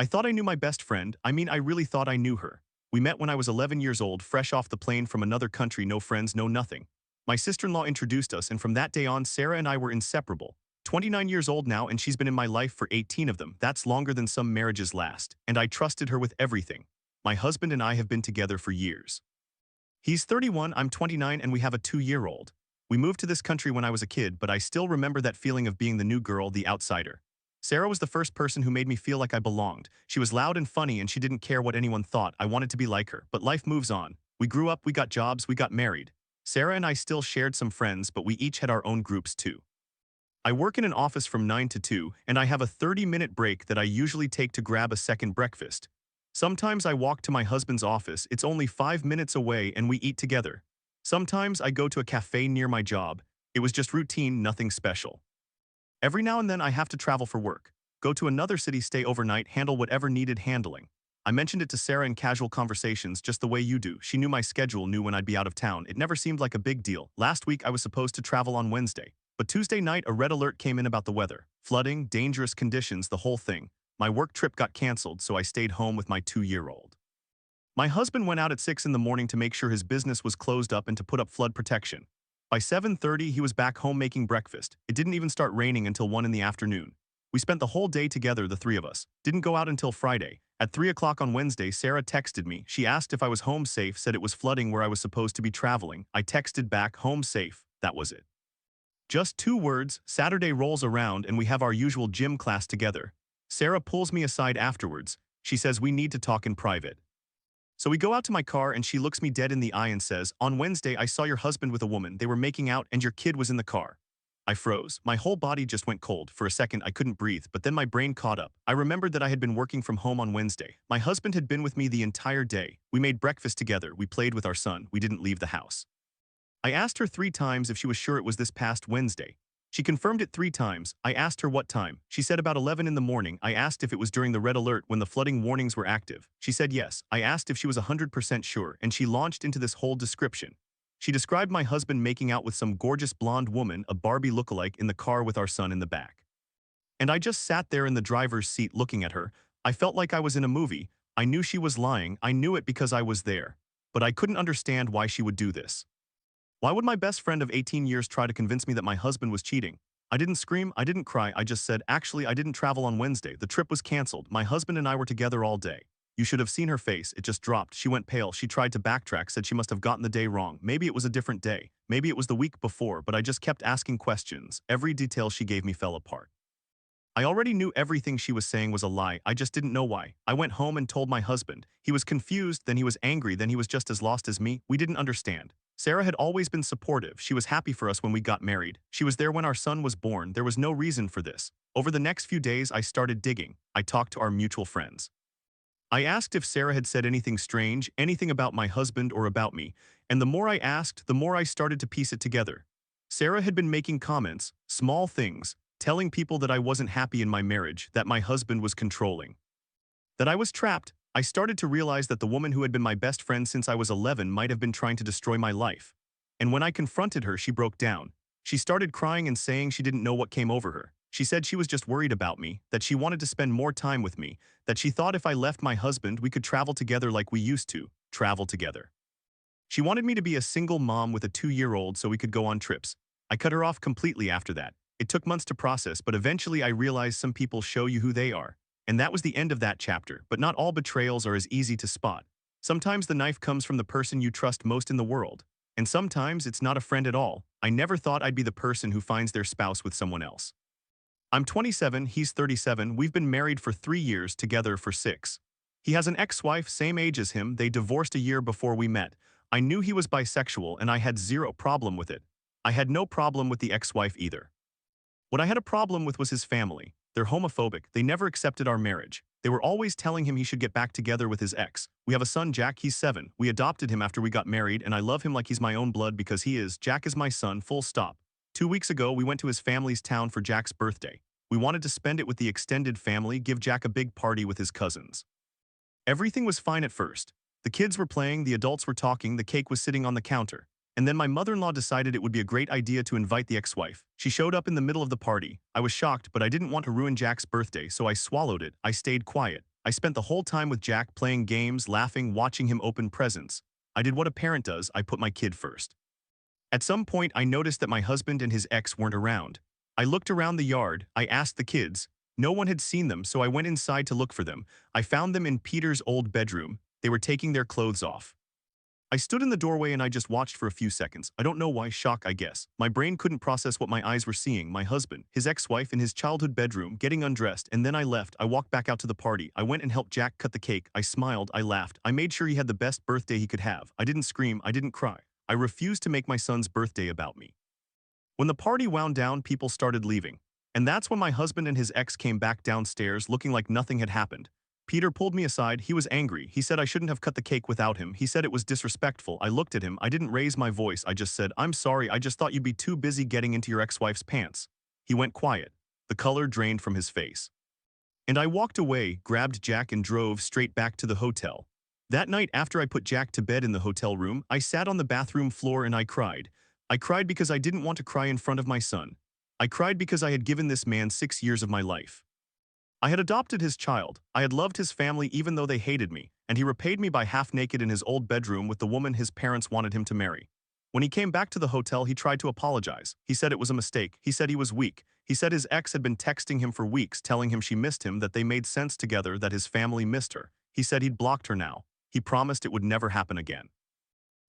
I thought I knew my best friend. I really thought I knew her. We met when I was 11 years old, fresh off the plane from another country, no friends, no nothing. My sister-in-law introduced us, and from that day on, Sarah and I were inseparable. 29 years old now, and she's been in my life for 18 of them. That's longer than some marriages last, and I trusted her with everything. My husband and I have been together for years. He's 31, I'm 29, and we have a 2-year-old. We moved to this country when I was a kid, but I still remember that feeling of being the new girl, the outsider. Sarah was the first person who made me feel like I belonged. She was loud and funny, and she didn't care what anyone thought. I wanted to be like her, but life moves on. We grew up, we got jobs, we got married. Sarah and I still shared some friends, but we each had our own groups too. I work in an office from 9 to 2, and I have a 30-minute break that I usually take to grab a second breakfast. Sometimes I walk to my husband's office, it's only 5 minutes away, and we eat together. Sometimes I go to a cafe near my job. It was just routine, nothing special. Every now and then I have to travel for work. Go to another city, stay overnight, handle whatever needed handling. I mentioned it to Sarah in casual conversations, just the way you do. She knew my schedule, knew when I'd be out of town. It never seemed like a big deal. Last week I was supposed to travel on Wednesday, but Tuesday night a red alert came in about the weather. Flooding, dangerous conditions, the whole thing. My work trip got canceled, so I stayed home with my 2-year-old. My husband went out at 6 in the morning to make sure his business was closed up and to put up flood protection. By 7:30, he was back home making breakfast. It didn't even start raining until 1 in the afternoon. We spent the whole day together, the three of us. Didn't go out until Friday. At 3 o'clock on Wednesday, Sarah texted me. She asked if I was home safe, said it was flooding where I was supposed to be traveling. I texted back, home safe. That was it. Just 2 words. Saturday rolls around and we have our usual gym class together. Sarah pulls me aside afterwards. She says we need to talk in private. So we go out to my car and she looks me dead in the eye and says, on Wednesday I saw your husband with a woman, they were making out and your kid was in the car. I froze. My whole body just went cold. For a second I couldn't breathe, but then my brain caught up. I remembered that I had been working from home on Wednesday. My husband had been with me the entire day. We made breakfast together. We played with our son. We didn't leave the house. I asked her 3 times if she was sure it was this past Wednesday. She confirmed it 3 times. I asked her what time. She said about 11 in the morning. I asked if it was during the red alert when the flooding warnings were active. She said yes. I asked if she was 100% sure, and she launched into this whole description. She described my husband making out with some gorgeous blonde woman, a Barbie lookalike, in the car with our son in the back. And I just sat there in the driver's seat looking at her. I felt like I was in a movie. I knew she was lying. I knew it because I was there. But I couldn't understand why she would do this. Why would my best friend of 18 years try to convince me that my husband was cheating? I didn't scream, I didn't cry, I just said, actually, I didn't travel on Wednesday. The trip was canceled. My husband and I were together all day. You should have seen her face. It just dropped. She went pale. She tried to backtrack, said she must have gotten the day wrong. Maybe it was a different day. Maybe it was the week before, but I just kept asking questions. Every detail she gave me fell apart. I already knew everything she was saying was a lie. I just didn't know why. I went home and told my husband. He was confused, then he was angry, then he was just as lost as me. We didn't understand. Sarah had always been supportive. She was happy for us when we got married. She was there when our son was born. There was no reason for this. Over the next few days, I started digging. I talked to our mutual friends. I asked if Sarah had said anything strange, anything about my husband or about me, and the more I asked, the more I started to piece it together. Sarah had been making comments, small things, telling people that I wasn't happy in my marriage, that my husband was controlling, that I was trapped. I started to realize that the woman who had been my best friend since I was 11 might have been trying to destroy my life. And when I confronted her, she broke down. She started crying and saying she didn't know what came over her. She said she was just worried about me, that she wanted to spend more time with me, that she thought if I left my husband, we could travel together like we used to, travel together. She wanted me to be a single mom with a 2-year-old so we could go on trips. I cut her off completely after that. It took months to process, but eventually I realized some people show you who they are. And that was the end of that chapter, but not all betrayals are as easy to spot. Sometimes the knife comes from the person you trust most in the world. And sometimes it's not a friend at all. I never thought I'd be the person who finds their spouse with someone else. I'm 27, he's 37, we've been married for 3 years, together for 6. He has an ex-wife, same age as him, they divorced a year before we met. I knew he was bisexual and I had zero problem with it. I had no problem with the ex-wife either. What I had a problem with was his family. They're homophobic, they never accepted our marriage. They were always telling him he should get back together with his ex. We have a son, Jack, he's 7. We adopted him after we got married and I love him like he's my own blood because he is. Jack is my son, full stop. 2 weeks ago, we went to his family's town for Jack's birthday. We wanted to spend it with the extended family, give Jack a big party with his cousins. Everything was fine at first. The kids were playing, the adults were talking, the cake was sitting on the counter. And then my mother-in-law decided it would be a great idea to invite the ex-wife. She showed up in the middle of the party. I was shocked, but I didn't want to ruin Jack's birthday, so I swallowed it. I stayed quiet. I spent the whole time with Jack playing games, laughing, watching him open presents. I did what a parent does, I put my kid first. At some point, I noticed that my husband and his ex weren't around. I looked around the yard, I asked the kids. No one had seen them, so I went inside to look for them. I found them in Peter's old bedroom. They were taking their clothes off. I stood in the doorway and I just watched for a few seconds. I don't know why, shock I guess. My brain couldn't process what my eyes were seeing. My husband, his ex-wife in his childhood bedroom, getting undressed, and then I left. I walked back out to the party. I went and helped Jack cut the cake. I smiled, I laughed. I made sure he had the best birthday he could have. I didn't scream, I didn't cry. I refused to make my son's birthday about me. When the party wound down, people started leaving. And that's when my husband and his ex came back downstairs looking like nothing had happened. Peter pulled me aside. He was angry. He said I shouldn't have cut the cake without him. He said it was disrespectful. I looked at him. I didn't raise my voice. I just said, "I'm sorry. I just thought you'd be too busy getting into your ex-wife's pants." He went quiet. The color drained from his face. And I walked away, grabbed Jack and drove straight back to the hotel. That night after I put Jack to bed in the hotel room, I sat on the bathroom floor and I cried. I cried because I didn't want to cry in front of my son. I cried because I had given this man 6 years of my life. I had adopted his child. I had loved his family even though they hated me, and he repaid me by half naked in his old bedroom with the woman his parents wanted him to marry. When he came back to the hotel, he tried to apologize. He said it was a mistake. He said he was weak. He said his ex had been texting him for weeks, telling him she missed him, that they made sense together, that his family missed her. He said he'd blocked her now. He promised it would never happen again.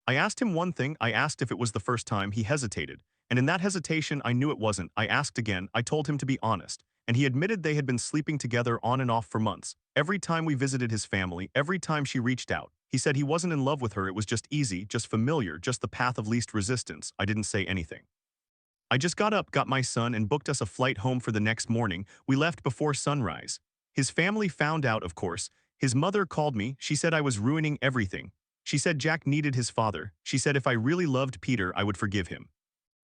I asked him one thing. I asked if it was the first time. He hesitated. And in that hesitation, I knew it wasn't. I asked again. I told him to be honest. And he admitted they had been sleeping together on and off for months. Every time we visited his family, every time she reached out, he said he wasn't in love with her. It was just easy, just familiar, just the path of least resistance. I didn't say anything. I just got up, got my son, and booked us a flight home for the next morning. We left before sunrise. His family found out, of course. His mother called me. She said I was ruining everything. She said Jack needed his father. She said if I really loved Peter, I would forgive him.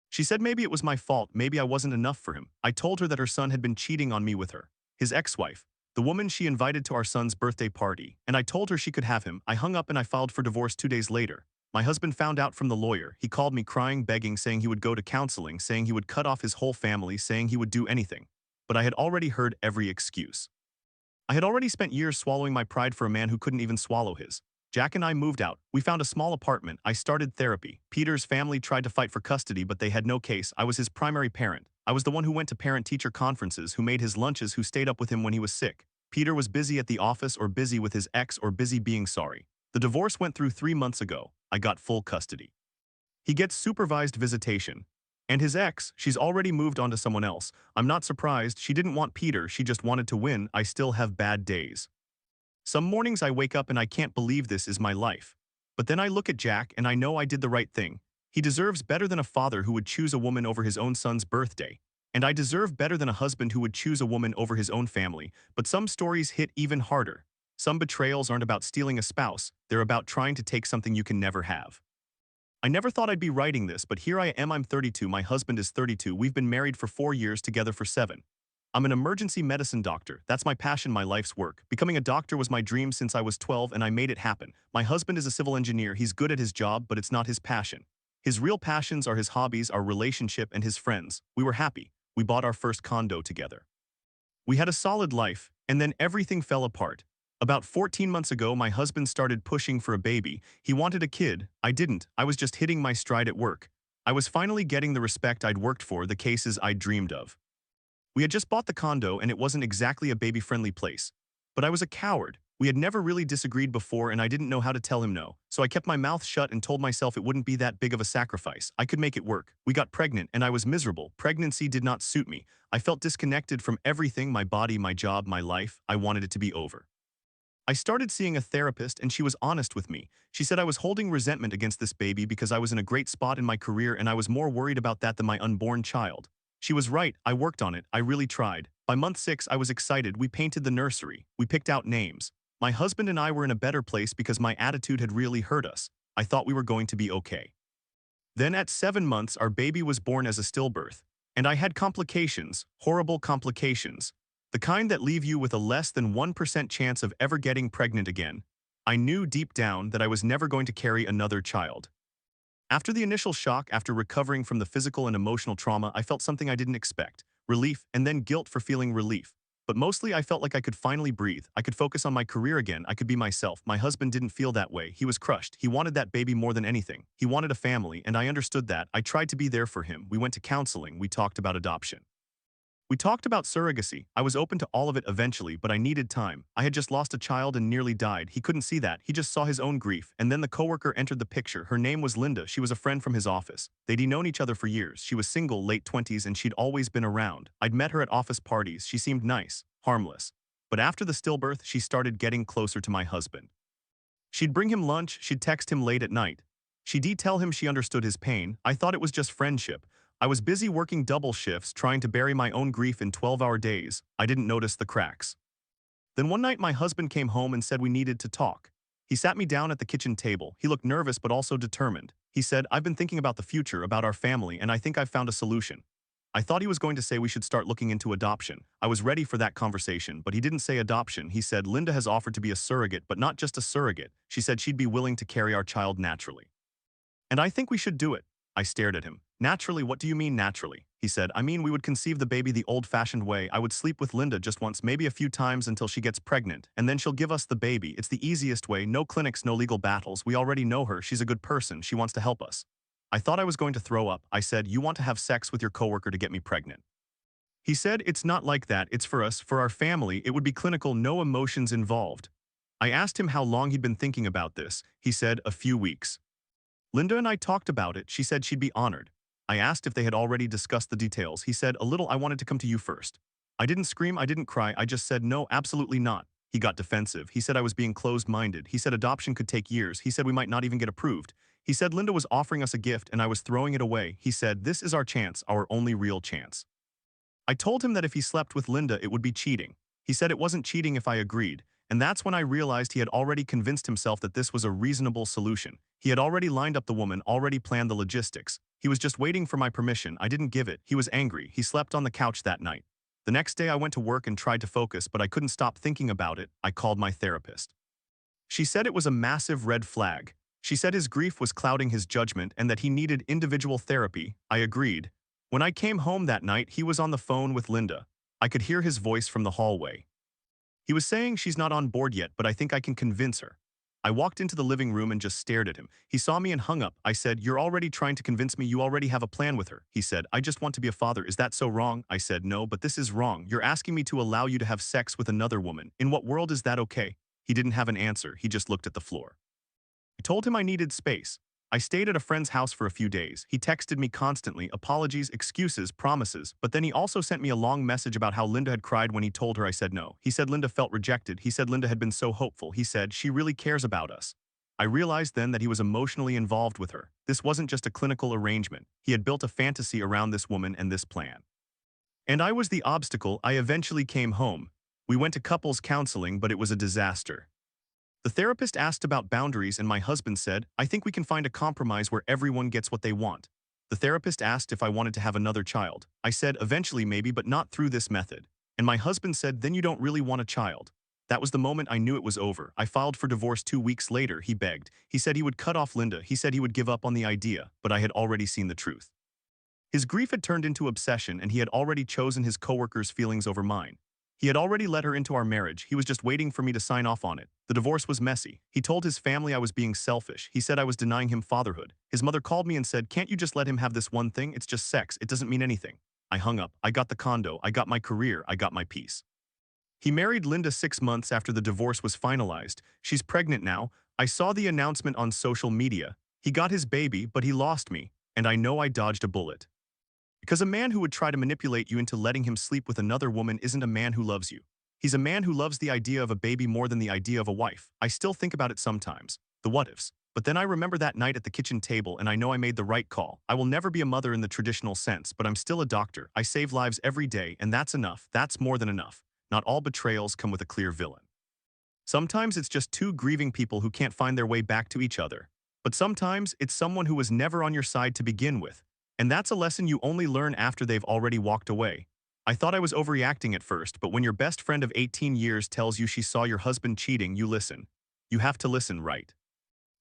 She said maybe it was my fault, maybe I wasn't enough for him. I told her that her son had been cheating on me with her, his ex-wife, the woman she invited to our son's birthday party, and I told her she could have him. I hung up and I filed for divorce 2 days later. My husband found out from the lawyer. He called me crying, begging, saying he would go to counseling, saying he would cut off his whole family, saying he would do anything. But I had already heard every excuse. I had already spent years swallowing my pride for a man who couldn't even swallow his. Jack and I moved out. We found a small apartment. I started therapy. Peter's family tried to fight for custody, but they had no case. I was his primary parent. I was the one who went to parent-teacher conferences, who made his lunches, who stayed up with him when he was sick. Peter was busy at the office or busy with his ex or busy being sorry. The divorce went through 3 months ago. I got full custody. He gets supervised visitation. And his ex, she's already moved on to someone else. I'm not surprised. She didn't want Peter. She just wanted to win. I still have bad days. Some mornings I wake up and I can't believe this is my life. But then I look at Jack and I know I did the right thing. He deserves better than a father who would choose a woman over his own son's birthday. And I deserve better than a husband who would choose a woman over his own family. But some stories hit even harder. Some betrayals aren't about stealing a spouse. They're about trying to take something you can never have. I never thought I'd be writing this, but here I am. I'm 32. My husband is 32. We've been married for 4 years, together for 7. I'm an emergency medicine doctor. That's my passion, my life's work. Becoming a doctor was my dream since I was 12 and I made it happen. My husband is a civil engineer. He's good at his job, but it's not his passion. His real passions are his hobbies, our relationship, and his friends. We were happy. We bought our first condo together. We had a solid life, and then everything fell apart. About 14 months ago, my husband started pushing for a baby. He wanted a kid. I didn't. I was just hitting my stride at work. I was finally getting the respect I'd worked for, the cases I'd dreamed of. We had just bought the condo and it wasn't exactly a baby-friendly place. But I was a coward. We had never really disagreed before and I didn't know how to tell him no. So I kept my mouth shut and told myself it wouldn't be that big of a sacrifice. I could make it work. We got pregnant and I was miserable. Pregnancy did not suit me. I felt disconnected from everything, my body, my job, my life. I wanted it to be over. I started seeing a therapist and she was honest with me. She said I was holding resentment against this baby because I was in a great spot in my career and I was more worried about that than my unborn child. She was right. I worked on it. I really tried. By month 6, I was excited. We painted the nursery. We picked out names. My husband and I were in a better place because my attitude had really hurt us. I thought we were going to be okay. Then at 7 months, our baby was born as a stillbirth. And I had complications, horrible complications. The kind that leave you with a less than 1% chance of ever getting pregnant again. I knew deep down that I was never going to carry another child. After the initial shock, after recovering from the physical and emotional trauma, I felt something I didn't expect. Relief, and then guilt for feeling relief. But mostly I felt like I could finally breathe. I could focus on my career again. I could be myself. My husband didn't feel that way. He was crushed. He wanted that baby more than anything. He wanted a family, and I understood that. I tried to be there for him. We went to counseling. We talked about adoption. We talked about surrogacy. I was open to all of it eventually, but I needed time. I had just lost a child and nearly died. He couldn't see that. He just saw his own grief. And then the coworker entered the picture. Her name was Linda. She was a friend from his office. They'd known each other for years. She was single, late 20s, and she'd always been around. I'd met her at office parties. She seemed nice, harmless. But after the stillbirth, she started getting closer to my husband. She'd bring him lunch. She'd text him late at night. She'd tell him she understood his pain. I thought it was just friendship. I was busy working double shifts, trying to bury my own grief in 12-hour days. I didn't notice the cracks. Then one night my husband came home and said we needed to talk. He sat me down at the kitchen table. He looked nervous but also determined. He said, "I've been thinking about the future, about our family, and I think I've found a solution." I thought he was going to say we should start looking into adoption. I was ready for that conversation, but he didn't say adoption. He said Linda has offered to be a surrogate, but not just a surrogate. She said she'd be willing to carry our child naturally. And I think we should do it. I stared at him. Naturally, what do you mean naturally? He said, I mean we would conceive the baby the old-fashioned way. I would sleep with Linda just once, maybe a few times until she gets pregnant, and then she'll give us the baby. It's the easiest way, no clinics, no legal battles. We already know her. She's a good person. She wants to help us. I thought I was going to throw up. I said, you want to have sex with your coworker to get me pregnant? He said, it's not like that. It's for us, for our family. It would be clinical, no emotions involved. I asked him how long he'd been thinking about this. He said, a few weeks. Linda and I talked about it. She said she'd be honored. I asked if they had already discussed the details. He said, a little. I wanted to come to you first. I didn't scream. I didn't cry. I just said, no, absolutely not. He got defensive. He said I was being closed-minded. He said adoption could take years. He said we might not even get approved. He said Linda was offering us a gift and I was throwing it away. He said, this is our chance, our only real chance. I told him that if he slept with Linda, it would be cheating. He said it wasn't cheating if I agreed. And that's when I realized he had already convinced himself that this was a reasonable solution. He had already lined up the woman, already planned the logistics. He was just waiting for my permission. I didn't give it. He was angry. He slept on the couch that night. The next day I went to work and tried to focus, but I couldn't stop thinking about it. I called my therapist. She said it was a massive red flag. She said his grief was clouding his judgment and that he needed individual therapy. I agreed. When I came home that night, he was on the phone with Linda. I could hear his voice from the hallway. He was saying she's not on board yet, but I think I can convince her. I walked into the living room and just stared at him. He saw me and hung up. I said, you're already trying to convince me you already have a plan with her. He said, I just want to be a father. Is that so wrong? I said, no, but this is wrong. You're asking me to allow you to have sex with another woman. In what world is that okay? He didn't have an answer. He just looked at the floor. I told him I needed space. I stayed at a friend's house for a few days. He texted me constantly, apologies, excuses, promises, but then he also sent me a long message about how Linda had cried when he told her I said no. He said Linda felt rejected. He said Linda had been so hopeful. He said she really cares about us. I realized then that he was emotionally involved with her. This wasn't just a clinical arrangement. He had built a fantasy around this woman and this plan. And I was the obstacle. I eventually came home. We went to couples counseling, but it was a disaster. The therapist asked about boundaries and my husband said, I think we can find a compromise where everyone gets what they want. The therapist asked if I wanted to have another child. I said, eventually maybe, but not through this method. And my husband said, then you don't really want a child. That was the moment I knew it was over. I filed for divorce 2 weeks later. He begged. He said he would cut off Linda. He said he would give up on the idea, but I had already seen the truth. His grief had turned into obsession and he had already chosen his coworker's feelings over mine. He had already let her into our marriage. He was just waiting for me to sign off on it. The divorce was messy. He told his family I was being selfish. He said I was denying him fatherhood. His mother called me and said, can't you just let him have this one thing? It's just sex. It doesn't mean anything. I hung up. I got the condo. I got my career. I got my peace. He married Linda 6 months after the divorce was finalized. She's pregnant now. I saw the announcement on social media. He got his baby, but he lost me. And I know I dodged a bullet. Because a man who would try to manipulate you into letting him sleep with another woman isn't a man who loves you. He's a man who loves the idea of a baby more than the idea of a wife. I still think about it sometimes, the what-ifs. But then I remember that night at the kitchen table and I know I made the right call. I will never be a mother in the traditional sense, but I'm still a doctor. I save lives every day and that's enough. That's more than enough. Not all betrayals come with a clear villain. Sometimes it's just two grieving people who can't find their way back to each other. But sometimes it's someone who was never on your side to begin with. And that's a lesson you only learn after they've already walked away. I thought I was overreacting at first, but when your best friend of 18 years tells you she saw your husband cheating, you listen. You have to listen, right?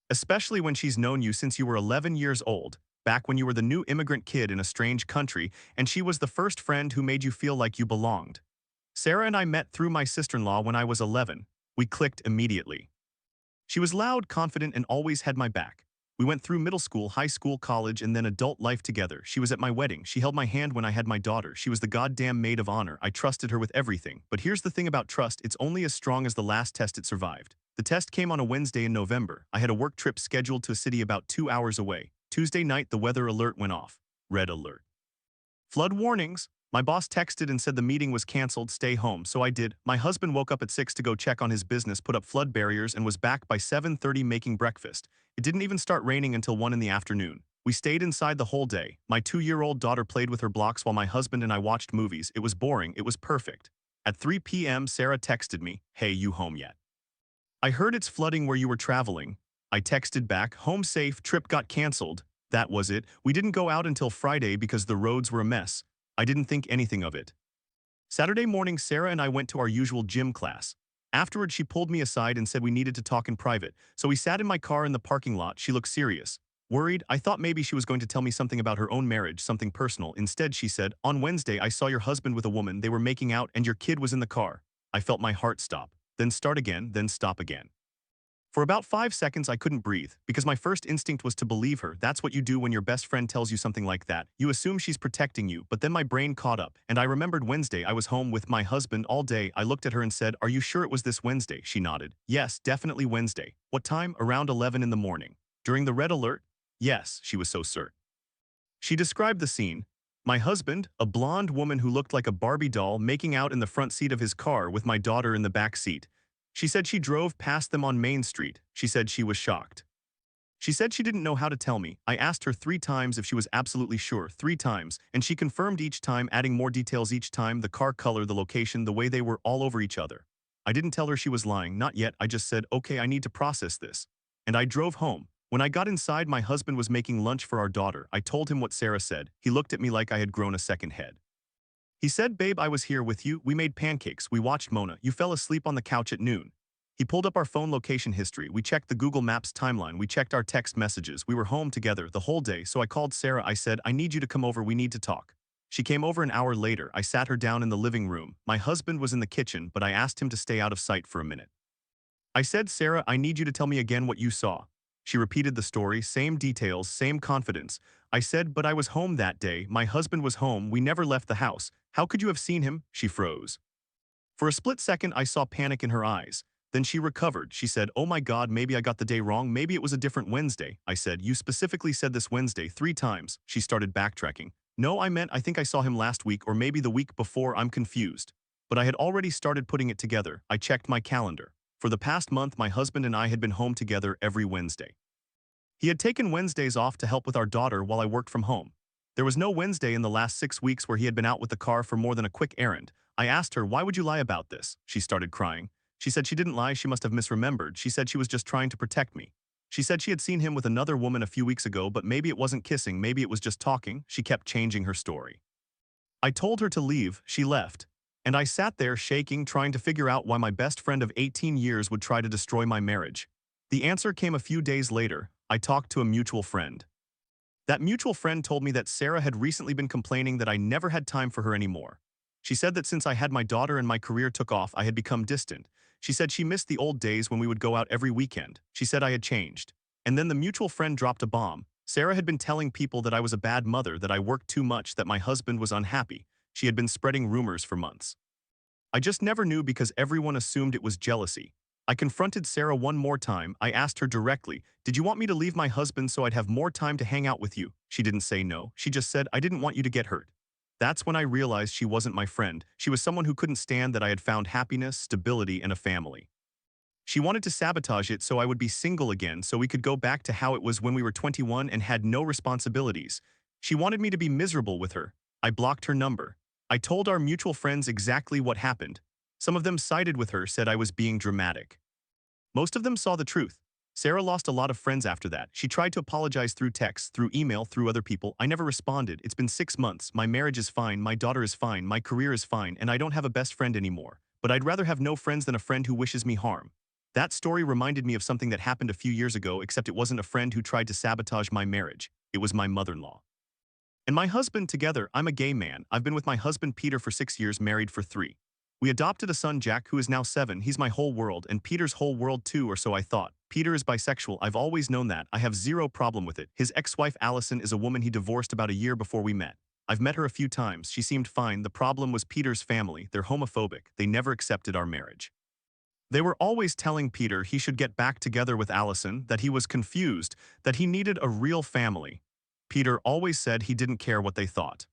Especially when she's known you since you were 11 years old, back when you were the new immigrant kid in a strange country, and she was the first friend who made you feel like you belonged. Sarah and I met through my sister-in-law when I was 11. We clicked immediately. She was loud, confident, and always had my back. We went through middle school, high school, college, and then adult life together. She was at my wedding. She held my hand when I had my daughter. She was the goddamn maid of honor. I trusted her with everything. But here's the thing about trust, it's only as strong as the last test it survived. The test came on a Wednesday in November. I had a work trip scheduled to a city about 2 hours away. Tuesday night, the weather alert went off. Red alert. Flood warnings. My boss texted and said the meeting was canceled, stay home, so I did. My husband woke up at 6 to go check on his business, put up flood barriers, and was back by 7:30 making breakfast. It didn't even start raining until 1 in the afternoon. We stayed inside the whole day. My 2-year-old daughter played with her blocks while my husband and I watched movies. It was boring, it was perfect. At 3 p.m., Sarah texted me, "Hey, you home yet? I heard it's flooding where you were traveling." I texted back, "Home safe, trip got canceled." That was it. We didn't go out until Friday because the roads were a mess. I didn't think anything of it. Saturday morning, Sarah and I went to our usual gym class. Afterward, she pulled me aside and said we needed to talk in private, so we sat in my car in the parking lot. She looked serious. Worried, I thought maybe she was going to tell me something about her own marriage, something personal. Instead, she said, "On Wednesday, I saw your husband with a woman, they were making out, and your kid was in the car." I felt my heart stop, then start again, then stop again. For about 5 seconds, I couldn't breathe, because my first instinct was to believe her. That's what you do when your best friend tells you something like that. You assume she's protecting you, but then my brain caught up, and I remembered Wednesday. I was home with my husband all day. I looked at her and said, "Are you sure it was this Wednesday?" She nodded. "Yes, definitely Wednesday." "What time?" "Around 11 in the morning." "During the red alert?" "Yes," she was so certain. She described the scene. My husband, a blonde woman who looked like a Barbie doll, making out in the front seat of his car with my daughter in the back seat. She said she drove past them on Main Street. She said she was shocked. She said she didn't know how to tell me. I asked her 3 times if she was absolutely sure, 3 times, and she confirmed each time, adding more details each time, the car color, the location, the way they were all over each other. I didn't tell her she was lying, not yet. I just said, "Okay, I need to process this." And I drove home. When I got inside, my husband was making lunch for our daughter. I told him what Sarah said. He looked at me like I had grown a second head. He said, "Babe, I was here with you. We made pancakes. We watched Mona. You fell asleep on the couch at noon." He pulled up our phone location history. We checked the Google Maps timeline. We checked our text messages. We were home together the whole day, so I called Sarah. I said, "I need you to come over. We need to talk." She came over an hour later. I sat her down in the living room. My husband was in the kitchen, but I asked him to stay out of sight for a minute. I said, "Sarah, I need you to tell me again what you saw." She repeated the story, same details, same confidence. I said, "But I was home that day. My husband was home. We never left the house. How could you have seen him?" She froze. For a split second, I saw panic in her eyes. Then she recovered. She said, "Oh my God, maybe I got the day wrong. Maybe it was a different Wednesday." I said, "You specifically said this Wednesday 3 times. She started backtracking. "No, I meant I think I saw him last week or maybe the week before. I'm confused." But I had already started putting it together. I checked my calendar. For the past month, my husband and I had been home together every Wednesday. He had taken Wednesdays off to help with our daughter while I worked from home. There was no Wednesday in the last 6 weeks where he had been out with the car for more than a quick errand. I asked her, "Why would you lie about this?" She started crying. She said she didn't lie, she must have misremembered. She said she was just trying to protect me. She said she had seen him with another woman a few weeks ago, but maybe it wasn't kissing, maybe it was just talking. She kept changing her story. I told her to leave. She left. And I sat there shaking, trying to figure out why my best friend of 18 years would try to destroy my marriage. The answer came a few days later. I talked to a mutual friend. That mutual friend told me that Sarah had recently been complaining that I never had time for her anymore. She said that since I had my daughter and my career took off, I had become distant. She said she missed the old days when we would go out every weekend. She said I had changed. And then the mutual friend dropped a bomb. Sarah had been telling people that I was a bad mother, that I worked too much, that my husband was unhappy. She had been spreading rumors for months. I just never knew because everyone assumed it was jealousy. I confronted Sarah one more time. I asked her directly, "Did you want me to leave my husband so I'd have more time to hang out with you?" She didn't say no. She just said, "I didn't want you to get hurt." That's when I realized she wasn't my friend. She was someone who couldn't stand that I had found happiness, stability, and a family. She wanted to sabotage it so I would be single again so we could go back to how it was when we were 21 and had no responsibilities. She wanted me to be miserable with her. I blocked her number. I told our mutual friends exactly what happened. Some of them sided with her, said I was being dramatic. Most of them saw the truth. Sarah lost a lot of friends after that. She tried to apologize through text, through email, through other people. I never responded. It's been 6 months. My marriage is fine. My daughter is fine. My career is fine. And I don't have a best friend anymore. But I'd rather have no friends than a friend who wishes me harm. That story reminded me of something that happened a few years ago, except it wasn't a friend who tried to sabotage my marriage. It was my mother-in-law. And my husband together. I'm a gay man. I've been with my husband Peter for 6 years, married for 3. We adopted a son, Jack, who is now 7. He's my whole world, and Peter's whole world too, or so I thought. Peter is bisexual. I've always known that. I have zero problem with it. His ex-wife Allison is a woman he divorced about a year before we met. I've met her a few times. She seemed fine. The problem was Peter's family. They're homophobic. They never accepted our marriage. They were always telling Peter he should get back together with Allison, that he was confused, that he needed a real family. Peter always said he didn't care what they thought.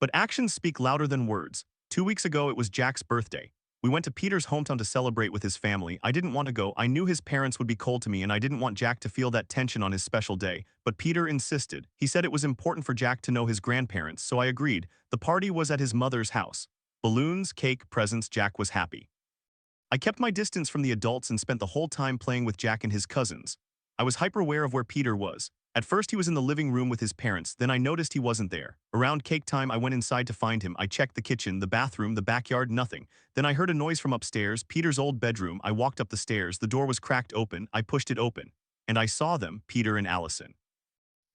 But actions speak louder than words. 2 weeks ago, it was Jack's birthday. We went to Peter's hometown to celebrate with his family. I didn't want to go. I knew his parents would be cold to me, and I didn't want Jack to feel that tension on his special day. But Peter insisted. He said it was important for Jack to know his grandparents, so I agreed. The party was at his mother's house. Balloons, cake, presents. Jack was happy. I kept my distance from the adults and spent the whole time playing with Jack and his cousins. I was hyper-aware of where Peter was. At first he was in the living room with his parents, then I noticed he wasn't there. Around cake time I went inside to find him. I checked the kitchen, the bathroom, the backyard, nothing. Then I heard a noise from upstairs, Peter's old bedroom. I walked up the stairs, the door was cracked open, I pushed it open. And I saw them, Peter and Allison,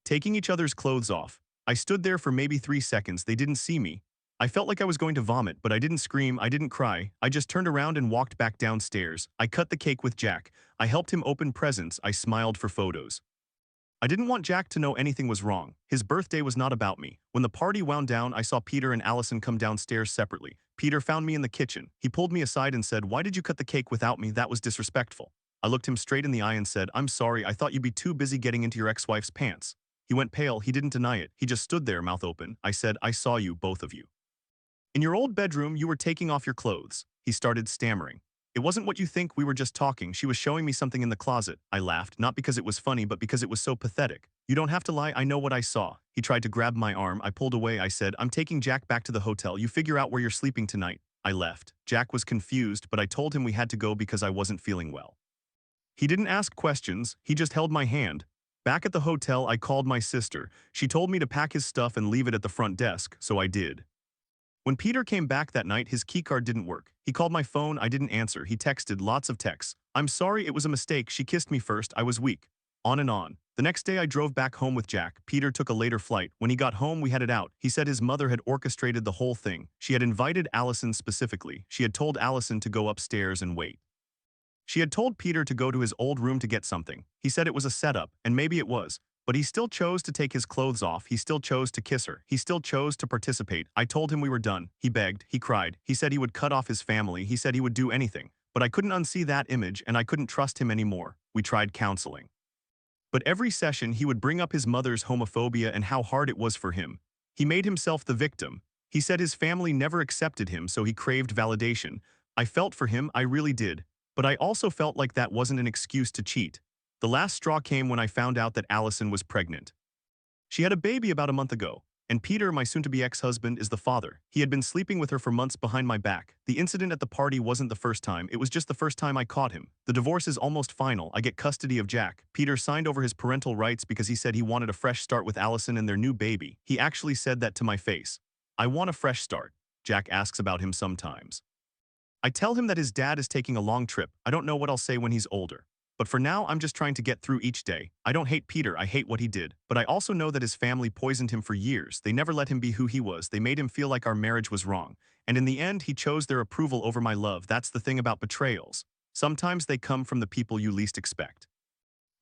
taking each other's clothes off. I stood there for maybe 3 seconds. They didn't see me. I felt like I was going to vomit, but I didn't scream, I didn't cry. I just turned around and walked back downstairs. I cut the cake with Jack. I helped him open presents. I smiled for photos. I didn't want Jack to know anything was wrong. His birthday was not about me. When the party wound down, I saw Peter and Allison come downstairs separately. Peter found me in the kitchen. He pulled me aside and said, "Why did you cut the cake without me? That was disrespectful." I looked him straight in the eye and said, "I'm sorry, I thought you'd be too busy getting into your ex-wife's pants." He went pale. He didn't deny it. He just stood there, mouth open. I said, "I saw you, both of you. In your old bedroom, you were taking off your clothes." He started stammering. "It wasn't what you think, we were just talking. She was showing me something in the closet." I laughed, not because it was funny, but because it was so pathetic. "You don't have to lie, I know what I saw." He tried to grab my arm. I pulled away. I said, "I'm taking Jack back to the hotel. You figure out where you're sleeping tonight." I left. Jack was confused, but I told him we had to go because I wasn't feeling well. He didn't ask questions, he just held my hand. Back at the hotel, I called my sister. She told me to pack his stuff and leave it at the front desk, so I did. When Peter came back that night, his keycard didn't work. He called my phone, I didn't answer. He texted lots of texts. "I'm sorry, it was a mistake. She kissed me first. I was weak." On and on. The next day I drove back home with Jack. Peter took a later flight. When he got home, we had it out. He said his mother had orchestrated the whole thing. She had invited Allison specifically. She had told Allison to go upstairs and wait. She had told Peter to go to his old room to get something. He said it was a setup, and maybe it was. But he still chose to take his clothes off. He still chose to kiss her. He still chose to participate. I told him we were done. He begged. He cried. He said he would cut off his family. He said he would do anything. But I couldn't unsee that image, and I couldn't trust him anymore. We tried counseling. But every session he would bring up his mother's homophobia and how hard it was for him. He made himself the victim. He said his family never accepted him, so he craved validation. I felt for him, I really did. But I also felt like that wasn't an excuse to cheat. The last straw came when I found out that Allison was pregnant. She had a baby about a month ago, and Peter, my soon-to-be ex-husband, is the father. He had been sleeping with her for months behind my back. The incident at the party wasn't the first time, it was just the first time I caught him. The divorce is almost final. I get custody of Jack. Peter signed over his parental rights because he said he wanted a fresh start with Allison and their new baby. He actually said that to my face. "I want a fresh start." Jack asks about him sometimes. I tell him that his dad is taking a long trip. I don't know what I'll say when he's older. But for now, I'm just trying to get through each day. I don't hate Peter, I hate what he did. But I also know that his family poisoned him for years. They never let him be who he was. They made him feel like our marriage was wrong. And in the end, he chose their approval over my love. That's the thing about betrayals. Sometimes they come from the people you least expect.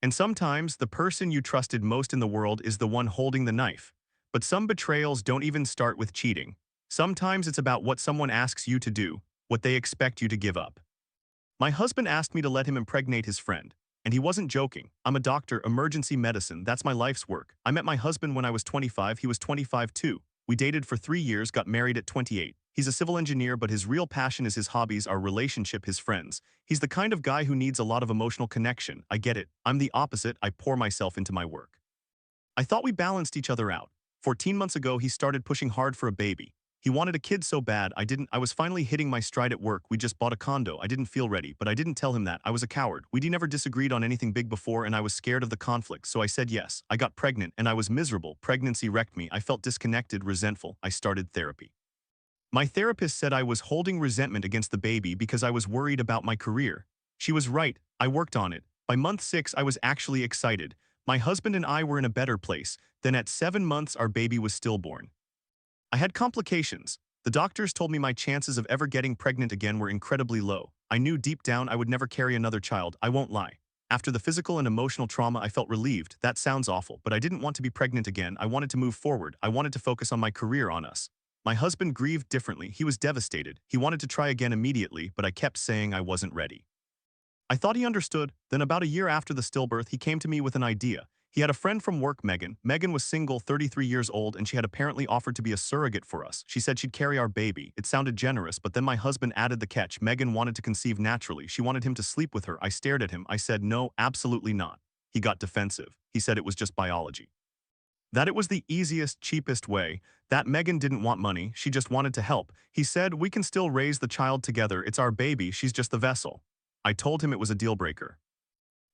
And sometimes, the person you trusted most in the world is the one holding the knife. But some betrayals don't even start with cheating. Sometimes it's about what someone asks you to do, what they expect you to give up. My husband asked me to let him impregnate his friend. And he wasn't joking. I'm a doctor, emergency medicine, that's my life's work. I met my husband when I was 25, he was 25 too. We dated for 3 years, got married at 28. He's a civil engineer, but his real passion is his hobbies, our relationship, his friends. He's the kind of guy who needs a lot of emotional connection. I get it. I'm the opposite, I pour myself into my work. I thought we balanced each other out. 14 months ago, he started pushing hard for a baby. He wanted a kid so bad, I was finally hitting my stride at work. We just bought a condo. I didn't feel ready, but I didn't tell him that. I was a coward. We'd never disagreed on anything big before, and I was scared of the conflict, so I said yes. I got pregnant, and I was miserable. Pregnancy wrecked me. I felt disconnected, resentful. I started therapy. My therapist said I was holding resentment against the baby because I was worried about my career. She was right. I worked on it. By month 6, I was actually excited. My husband and I were in a better place. Then at 7 months, our baby was stillborn. I had complications. The doctors told me my chances of ever getting pregnant again were incredibly low. I knew deep down I would never carry another child, I won't lie. After the physical and emotional trauma, I felt relieved. That sounds awful, but I didn't want to be pregnant again. I wanted to move forward. I wanted to focus on my career, on us. My husband grieved differently. He was devastated. He wanted to try again immediately, but I kept saying I wasn't ready. I thought he understood. Then about a year after the stillbirth, he came to me with an idea. He had a friend from work, Megan. Megan was single, 33 years old, and she had apparently offered to be a surrogate for us. She said she'd carry our baby. It sounded generous, but then my husband added the catch. Megan wanted to conceive naturally. She wanted him to sleep with her. I stared at him. I said, no, absolutely not. He got defensive. He said it was just biology. That it was the easiest, cheapest way. That Megan didn't want money. She just wanted to help. He said, we can still raise the child together. It's our baby. She's just the vessel. I told him it was a deal breaker.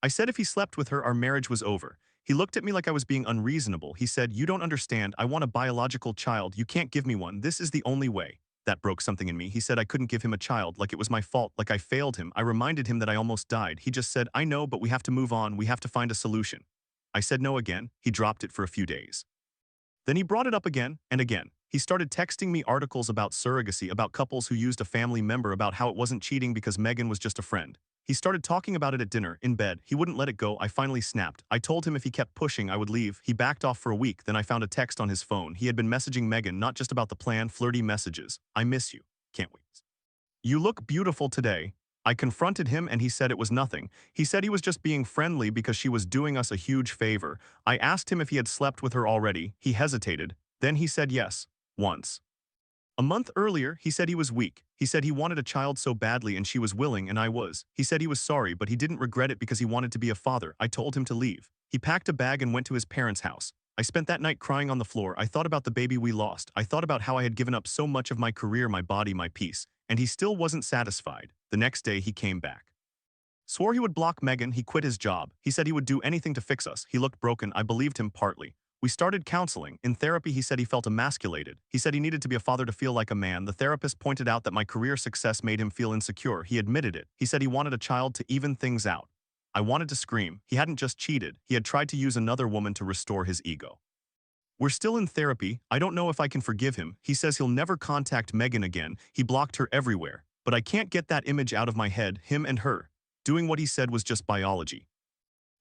I said if he slept with her, our marriage was over. He looked at me like I was being unreasonable. He said, you don't understand. I want a biological child. You can't give me one. This is the only way. That broke something in me. He said I couldn't give him a child, like it was my fault, like I failed him. I reminded him that I almost died. He just said, I know, but we have to move on. We have to find a solution. I said no again. He dropped it for a few days. Then he brought it up again and again. He started texting me articles about surrogacy, about couples who used a family member, about how it wasn't cheating because Megan was just a friend. He started talking about it at dinner, in bed. He wouldn't let it go. I finally snapped. I told him if he kept pushing, I would leave. He backed off for a week. Then I found a text on his phone. He had been messaging Megan, not just about the plan, flirty messages. I miss you. Can't wait. You look beautiful today. I confronted him and he said it was nothing. He said he was just being friendly because she was doing us a huge favor. I asked him if he had slept with her already. He hesitated. Then he said yes. Once. A month earlier, he said he was weak. He said he wanted a child so badly and she was willing and I was. He said he was sorry, but he didn't regret it because he wanted to be a father. I told him to leave. He packed a bag and went to his parents' house. I spent that night crying on the floor. I thought about the baby we lost. I thought about how I had given up so much of my career, my body, my peace. And he still wasn't satisfied. The next day, he came back. Swore he would block Megan. He quit his job. He said he would do anything to fix us. He looked broken. I believed him partly. We started counseling. In therapy, he said he felt emasculated. He said he needed to be a father to feel like a man. The therapist pointed out that my career success made him feel insecure. He admitted it. He said he wanted a child to even things out. I wanted to scream. He hadn't just cheated. He had tried to use another woman to restore his ego. We're still in therapy. I don't know if I can forgive him. He says he'll never contact Megan again. He blocked her everywhere. But I can't get that image out of my head, him and her. Doing what he said was just biology.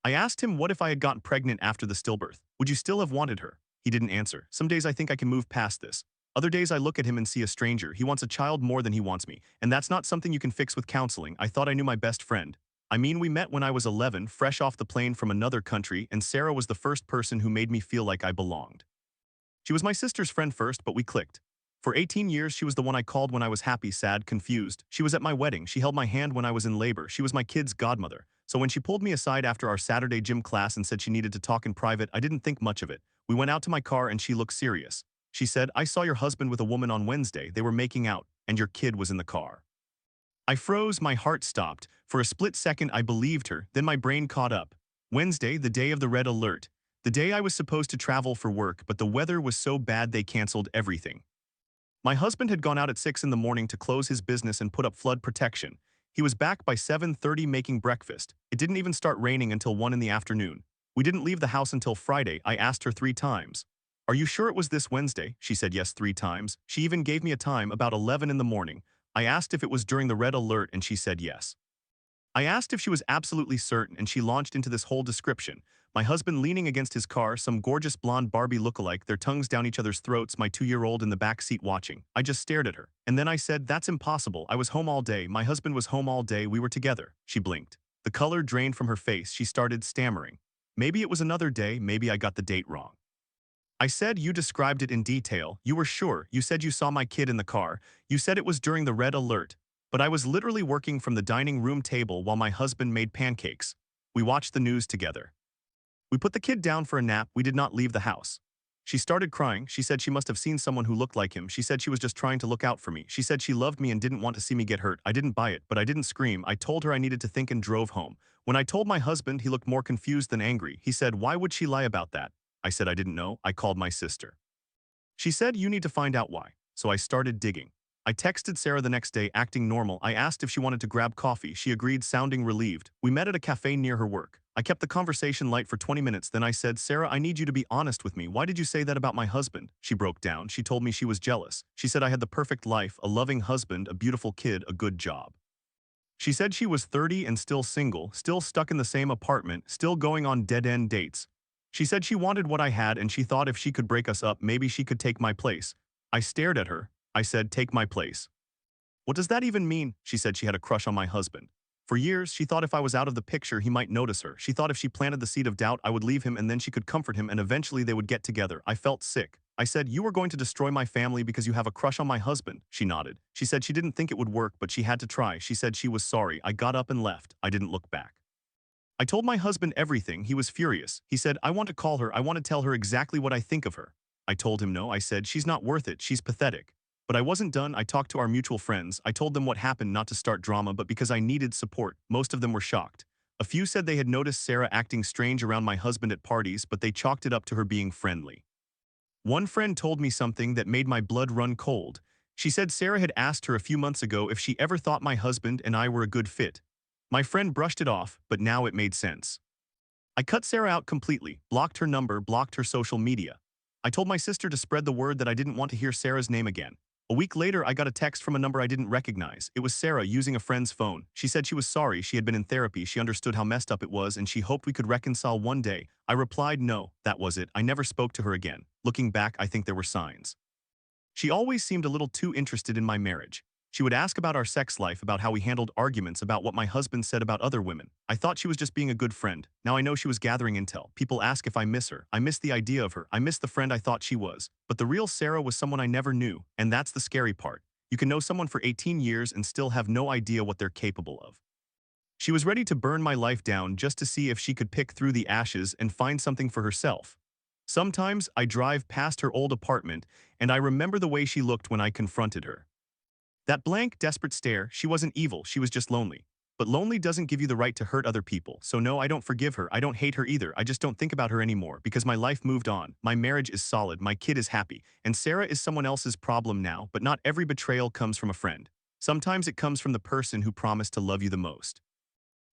I asked him what if I had gotten pregnant after the stillbirth. Would you still have wanted her? He didn't answer. Some days I think I can move past this. Other days I look at him and see a stranger. He wants a child more than he wants me. And that's not something you can fix with counseling. I thought I knew my best friend. I mean, we met when I was 11, fresh off the plane from another country, and Sarah was the first person who made me feel like I belonged. She was my sister's friend first, but we clicked. For 18 years, she was the one I called when I was happy, sad, confused. She was at my wedding. She held my hand when I was in labor. She was my kid's godmother. So when she pulled me aside after our Saturday gym class and said she needed to talk in private, I didn't think much of it. We went out to my car and she looked serious. She said, I saw your husband with a woman on Wednesday. They were making out, and your kid was in the car. I froze, my heart stopped. For a split second, I believed her, then my brain caught up. Wednesday, the day of the red alert. The day I was supposed to travel for work, but the weather was so bad they canceled everything. My husband had gone out at 6 in the morning to close his business and put up flood protection. He was back by 7:30 making breakfast. It didn't even start raining until 1 in the afternoon. We didn't leave the house until Friday. I asked her 3 times. Are you sure it was this Wednesday? She said yes 3 times. She even gave me a time, about 11 in the morning. I asked if it was during the red alert and she said yes. I asked if she was absolutely certain and she launched into this whole description. My husband leaning against his car, some gorgeous blonde Barbie lookalike, their tongues down each other's throats, my 2-year-old in the back seat watching. I just stared at her. And then I said, that's impossible. I was home all day. My husband was home all day. We were together. She blinked. The color drained from her face. She started stammering. Maybe it was another day. Maybe I got the date wrong. I said, you described it in detail. You were sure. You said you saw my kid in the car. You said it was during the red alert. But I was literally working from the dining room table while my husband made pancakes. We watched the news together. We put the kid down for a nap. We did not leave the house. She started crying. She said she must have seen someone who looked like him. She said she was just trying to look out for me. She said she loved me and didn't want to see me get hurt. I didn't buy it, but I didn't scream. I told her I needed to think and drove home. When I told my husband, he looked more confused than angry. He said, why would she lie about that? I said I didn't know. I called my sister. She said, you need to find out why. So I started digging. I texted Sarah the next day, acting normal. I asked if she wanted to grab coffee. She agreed, sounding relieved. We met at a cafe near her work. I kept the conversation light for 20 minutes, then I said, Sarah, I need you to be honest with me. Why did you say that about my husband? She broke down. She told me she was jealous. She said I had the perfect life, a loving husband, a beautiful kid, a good job. She said she was 30 and still single, still stuck in the same apartment, still going on dead-end dates. She said she wanted what I had and she thought if she could break us up, maybe she could take my place. I stared at her. I said, take my place. What does that even mean? She said she had a crush on my husband. For years, she thought if I was out of the picture, he might notice her. She thought if she planted the seed of doubt, I would leave him and then she could comfort him and eventually they would get together. I felt sick. I said, you are going to destroy my family because you have a crush on my husband. She nodded. She said she didn't think it would work, but she had to try. She said she was sorry. I got up and left. I didn't look back. I told my husband everything. He was furious. He said, I want to call her. I want to tell her exactly what I think of her. I told him no. I said, she's not worth it. She's pathetic. But I wasn't done. I talked to our mutual friends. I told them what happened, not to start drama, but because I needed support. Most of them were shocked. A few said they had noticed Sarah acting strange around my husband at parties, but they chalked it up to her being friendly. One friend told me something that made my blood run cold. She said Sarah had asked her a few months ago if she ever thought my husband and I were a good fit. My friend brushed it off, but now it made sense. I cut Sarah out completely, blocked her number, blocked her social media. I told my sister to spread the word that I didn't want to hear Sarah's name again. A week later, I got a text from a number I didn't recognize. It was Sarah using a friend's phone. She said she was sorry, she had been in therapy, she understood how messed up it was, and she hoped we could reconcile one day. I replied, no, that was it. I never spoke to her again. Looking back, I think there were signs. She always seemed a little too interested in my marriage. She would ask about our sex life, about how we handled arguments, about what my husband said about other women. I thought she was just being a good friend. Now I know she was gathering intel. People ask if I miss her. I miss the idea of her. I miss the friend I thought she was. But the real Sarah was someone I never knew, and that's the scary part. You can know someone for 18 years and still have no idea what they're capable of. She was ready to burn my life down just to see if she could pick through the ashes and find something for herself. Sometimes I drive past her old apartment, and I remember the way she looked when I confronted her. That blank, desperate stare. She wasn't evil, she was just lonely. But lonely doesn't give you the right to hurt other people. So no, I don't forgive her, I don't hate her either, I just don't think about her anymore because my life moved on, my marriage is solid, my kid is happy, and Sarah is someone else's problem now, but not every betrayal comes from a friend. Sometimes it comes from the person who promised to love you the most.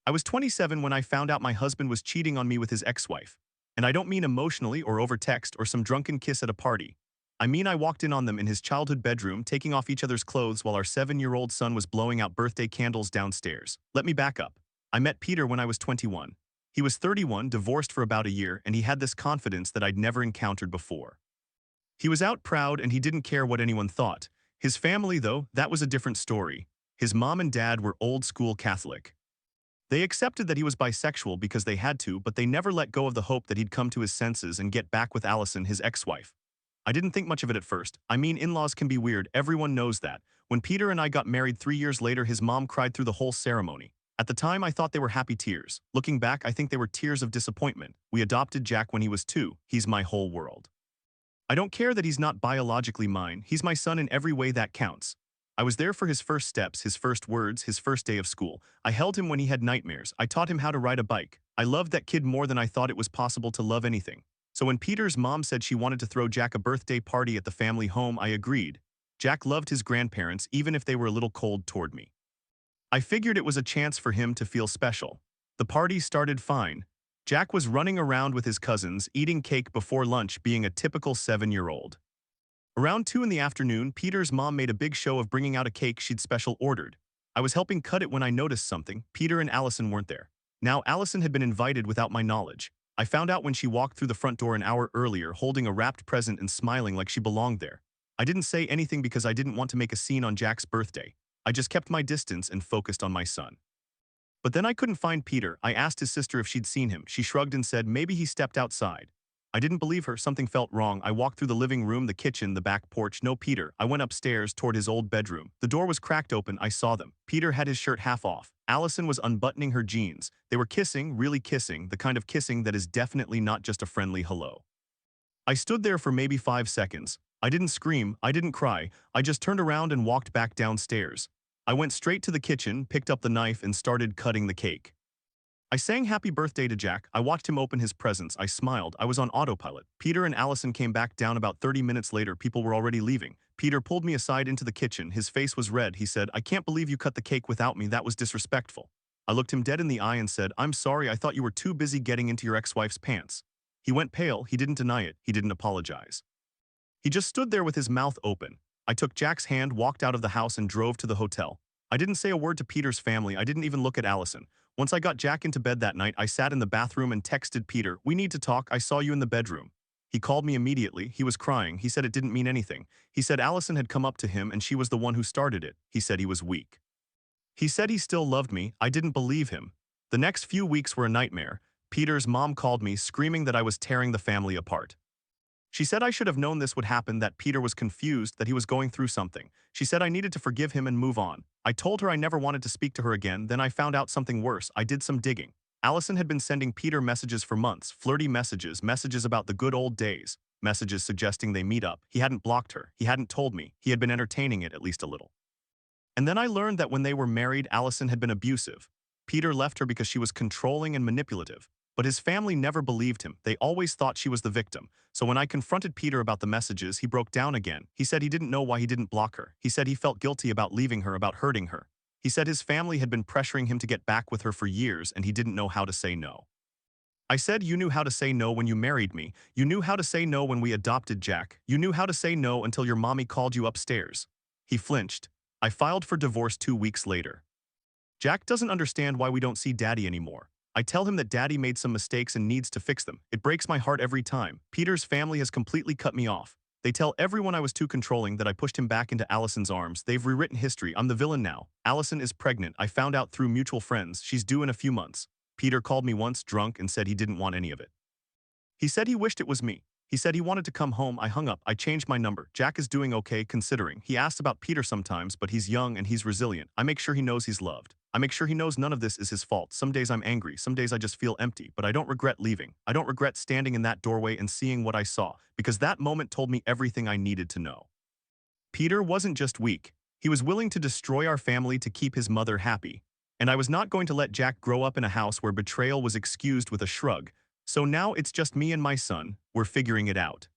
I was 27 when I found out my husband was cheating on me with his ex-wife. And I don't mean emotionally or over text or some drunken kiss at a party. I mean I walked in on them in his childhood bedroom, taking off each other's clothes while our 7-year-old son was blowing out birthday candles downstairs. Let me back up. I met Peter when I was 21. He was 31, divorced for about a year, and he had this confidence that I'd never encountered before. He was out proud and he didn't care what anyone thought. His family, though, that was a different story. His mom and dad were old-school Catholic. They accepted that he was bisexual because they had to, but they never let go of the hope that he'd come to his senses and get back with Allison, his ex-wife. I didn't think much of it at first. I mean, in-laws can be weird, everyone knows that. When Peter and I got married 3 years later, his mom cried through the whole ceremony. At the time, I thought they were happy tears. Looking back, I think they were tears of disappointment. We adopted Jack when he was 2. He's my whole world. I don't care that he's not biologically mine. He's my son in every way that counts. I was there for his first steps, his first words, his first day of school. I held him when he had nightmares. I taught him how to ride a bike. I loved that kid more than I thought it was possible to love anything. So when Peter's mom said she wanted to throw Jack a birthday party at the family home, I agreed. Jack loved his grandparents, even if they were a little cold toward me. I figured it was a chance for him to feel special. The party started fine. Jack was running around with his cousins, eating cake before lunch, being a typical 7-year-old. Around 2 in the afternoon, Peter's mom made a big show of bringing out a cake she'd special ordered. I was helping cut it when I noticed something. Peter and Allison weren't there. Now, Allison had been invited without my knowledge. I found out when she walked through the front door an hour earlier, holding a wrapped present and smiling like she belonged there. I didn't say anything because I didn't want to make a scene on Jack's birthday. I just kept my distance and focused on my son. But then I couldn't find Peter. I asked his sister if she'd seen him. She shrugged and said maybe he stepped outside. I didn't believe her. Something felt wrong. I walked through the living room, the kitchen, the back porch. No Peter. I went upstairs toward his old bedroom. The door was cracked open. I saw them. Peter had his shirt half off. Allison was unbuttoning her jeans. They were kissing, really kissing, the kind of kissing that is definitely not just a friendly hello. I stood there for maybe 5 seconds. I didn't scream. I didn't cry. I just turned around and walked back downstairs. I went straight to the kitchen, picked up the knife, and started cutting the cake. I sang happy birthday to Jack. I watched him open his presents. I smiled. I was on autopilot. Peter and Allison came back down about 30 minutes later. People were already leaving. Peter pulled me aside into the kitchen. His face was red. He said, "I can't believe you cut the cake without me. That was disrespectful." I looked him dead in the eye and said, "I'm sorry, I thought you were too busy getting into your ex-wife's pants." He went pale, he didn't deny it, he didn't apologize. He just stood there with his mouth open. I took Jack's hand, walked out of the house and drove to the hotel. I didn't say a word to Peter's family, I didn't even look at Allison. Once I got Jack into bed that night, I sat in the bathroom and texted Peter, "We need to talk, I saw you in the bedroom." He called me immediately, he was crying, he said it didn't mean anything. He said Allison had come up to him and she was the one who started it. He said he was weak. He said he still loved me, I didn't believe him. The next few weeks were a nightmare. Peter's mom called me, screaming that I was tearing the family apart. She said I should have known this would happen, that Peter was confused, that he was going through something. She said I needed to forgive him and move on. I told her I never wanted to speak to her again, then I found out something worse. I did some digging. Allison had been sending Peter messages for months, flirty messages, messages about the good old days, messages suggesting they meet up. He hadn't blocked her. He hadn't told me. He had been entertaining it at least a little. And then I learned that when they were married, Allison had been abusive. Peter left her because she was controlling and manipulative. But his family never believed him. They always thought she was the victim. So when I confronted Peter about the messages, he broke down again. He said he didn't know why he didn't block her. He said he felt guilty about leaving her, about hurting her. He said his family had been pressuring him to get back with her for years and he didn't know how to say no. I said, "You knew how to say no when you married me. You knew how to say no when we adopted Jack. You knew how to say no until your mommy called you upstairs." He flinched. I filed for divorce 2 weeks later. Jack doesn't understand why we don't see Daddy anymore. I tell him that Daddy made some mistakes and needs to fix them. It breaks my heart every time. Peter's family has completely cut me off. They tell everyone I was too controlling, that I pushed him back into Allison's arms. They've rewritten history. I'm the villain now. Allison is pregnant. I found out through mutual friends. She's due in a few months. Peter called me once, drunk, and said he didn't want any of it. He said he wished it was me. He said he wanted to come home. I hung up. I changed my number. Jack is doing okay, considering. He asks about Peter sometimes, but he's young and he's resilient. I make sure he knows he's loved. I make sure he knows none of this is his fault. Some days I'm angry, some days I just feel empty, but I don't regret leaving. I don't regret standing in that doorway and seeing what I saw, because that moment told me everything I needed to know. Peter wasn't just weak. He was willing to destroy our family to keep his mother happy. And I was not going to let Jack grow up in a house where betrayal was excused with a shrug. So now it's just me and my son. We're figuring it out.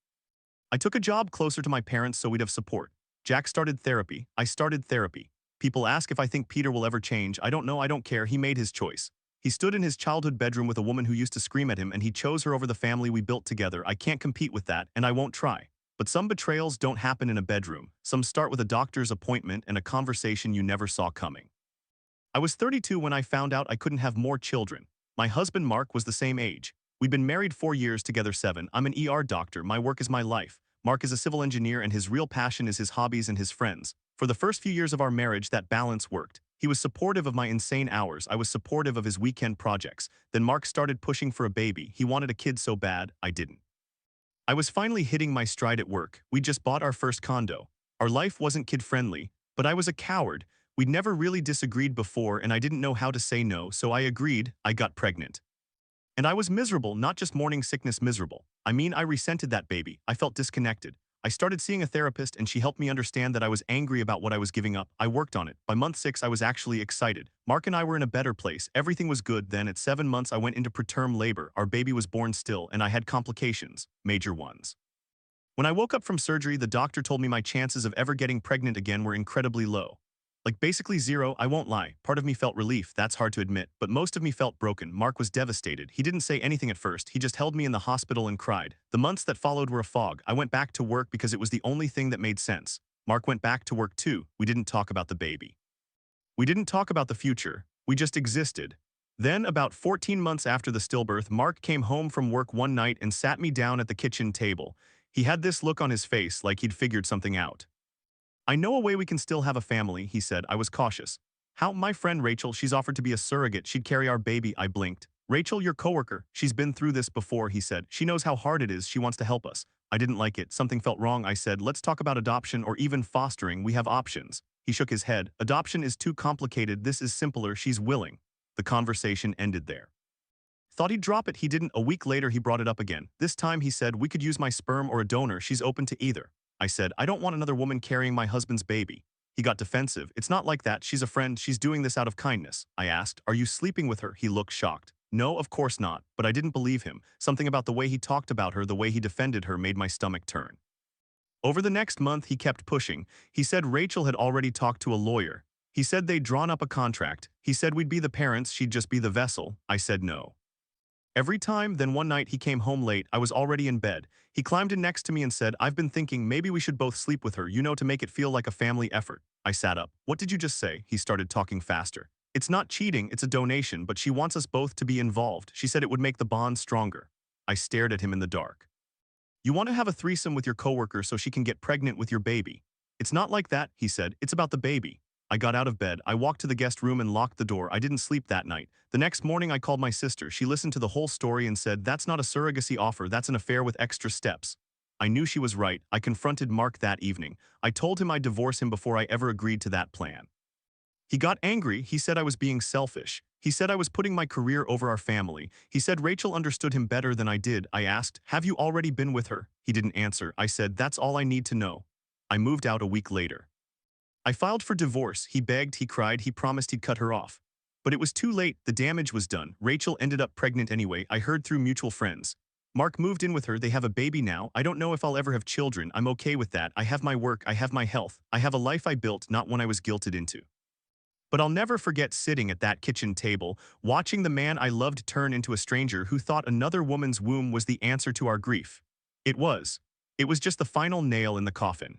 I took a job closer to my parents so we'd have support. Jack started therapy. I started therapy. People ask if I think Peter will ever change. I don't know, I don't care. He made his choice. He stood in his childhood bedroom with a woman who used to scream at him, and he chose her over the family we built together. I can't compete with that, and I won't try. But some betrayals don't happen in a bedroom. Some start with a doctor's appointment and a conversation you never saw coming. I was 32 when I found out I couldn't have more children. My husband Mark was the same age. We'd been married 4 years, together 7. I'm an ER doctor. My work is my life. Mark is a civil engineer and his real passion is his hobbies and his friends. For the first few years of our marriage, that balance worked. He was supportive of my insane hours. I was supportive of his weekend projects. Then Mark started pushing for a baby. He wanted a kid so bad, I didn't. I was finally hitting my stride at work. We just bought our first condo. Our life wasn't kid-friendly, but I was a coward. We'd never really disagreed before and I didn't know how to say no, so I agreed. I got pregnant. And I was miserable, not just morning sickness miserable. I mean, I resented that baby. I felt disconnected. I started seeing a therapist and she helped me understand that I was angry about what I was giving up. I worked on it. By month 6, I was actually excited. Mark and I were in a better place. Everything was good. Then at 7 months, I went into preterm labor. Our baby was born still and I had complications, major ones. When I woke up from surgery, the doctor told me my chances of ever getting pregnant again were incredibly low. Like basically zero, I won't lie. Part of me felt relief, that's hard to admit, but most of me felt broken. Mark was devastated. He didn't say anything at first, he just held me in the hospital and cried. The months that followed were a fog. I went back to work because it was the only thing that made sense. Mark went back to work too. We didn't talk about the baby. We didn't talk about the future. We just existed. Then, about 14 months after the stillbirth, Mark came home from work one night and sat me down at the kitchen table. He had this look on his face like he'd figured something out. "I know a way we can still have a family," he said. I was cautious. "How? My friend Rachel, she's offered to be a surrogate. She'd carry our baby." I blinked. "Rachel, your coworker, she's been through this before," he said. "She knows how hard it is. She wants to help us." I didn't like it. Something felt wrong. I said, "Let's talk about adoption or even fostering. We have options." He shook his head. "Adoption is too complicated. This is simpler. She's willing." The conversation ended there. Thought he'd drop it. He didn't. A week later, he brought it up again. This time, he said, "We could use my sperm or a donor. She's open to either." I said, "I don't want another woman carrying my husband's baby." He got defensive. "It's not like that. She's a friend. She's doing this out of kindness." I asked, "Are you sleeping with her?" He looked shocked. "No, of course not." But I didn't believe him. Something about the way he talked about her, the way he defended her, made my stomach turn. Over the next month, he kept pushing. He said Rachel had already talked to a lawyer. He said they'd drawn up a contract. He said we'd be the parents, she'd just be the vessel. I said no. Every time, then one night he came home late, I was already in bed. He climbed in next to me and said, I've been thinking maybe we should both sleep with her, to make it feel like a family effort. I sat up. What did you just say? He started talking faster. It's not cheating, it's a donation, but she wants us both to be involved. She said it would make the bond stronger. I stared at him in the dark. You want to have a threesome with your coworker so she can get pregnant with your baby. It's not like that, he said. It's about the baby. I got out of bed, I walked to the guest room and locked the door. I didn't sleep that night. The next morning I called my sister. She listened to the whole story and said, that's not a surrogacy offer, that's an affair with extra steps. I knew she was right. I confronted Mark that evening. I told him I'd divorce him before I ever agreed to that plan. He got angry. He said I was being selfish. He said I was putting my career over our family. He said Rachel understood him better than I did. I asked, have you already been with her? He didn't answer. I said, that's all I need to know. I moved out a week later. I filed for divorce. He begged, he cried, he promised he'd cut her off. But it was too late. The damage was done. Rachel ended up pregnant anyway. I heard through mutual friends. Mark moved in with her. They have a baby now. I don't know if I'll ever have children. I'm okay with that. I have my work. I have my health. I have a life I built, not one I was guilted into. But I'll never forget sitting at that kitchen table, watching the man I loved turn into a stranger who thought another woman's womb was the answer to our grief. It was. It was just the final nail in the coffin.